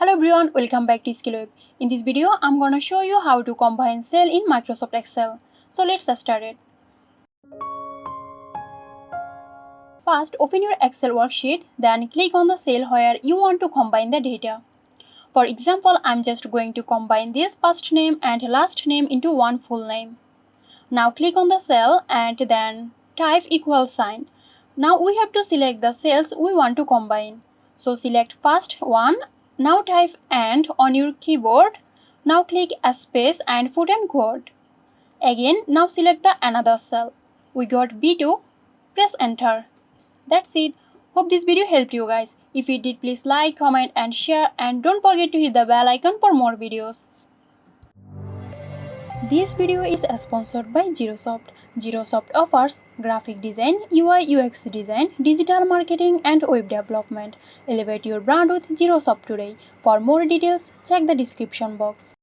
Hello everyone, welcome back to SkillWeb. In this video, I'm gonna show you how to combine cell in Microsoft Excel. So let's get started. First, open your Excel worksheet, then click on the cell where you want to combine the data. For example, I'm just going to combine this first name and last name into one full name. Now click on the cell and then type equal sign. Now we have to select the cells we want to combine. So select first one. Now type AND on your keyboard. Now click a space and put an quote. Again, now select the another cell. We got B2. Press enter. That's it. Hope this video helped you guys. If it did, please like, comment and share, and don't forget to hit the bell icon for more videos. This video is sponsored by Zerosoft. Zerosoft offers graphic design, UI UX design, digital marketing and web development. Elevate your brand with Zerosoft today. For more details, check the description box.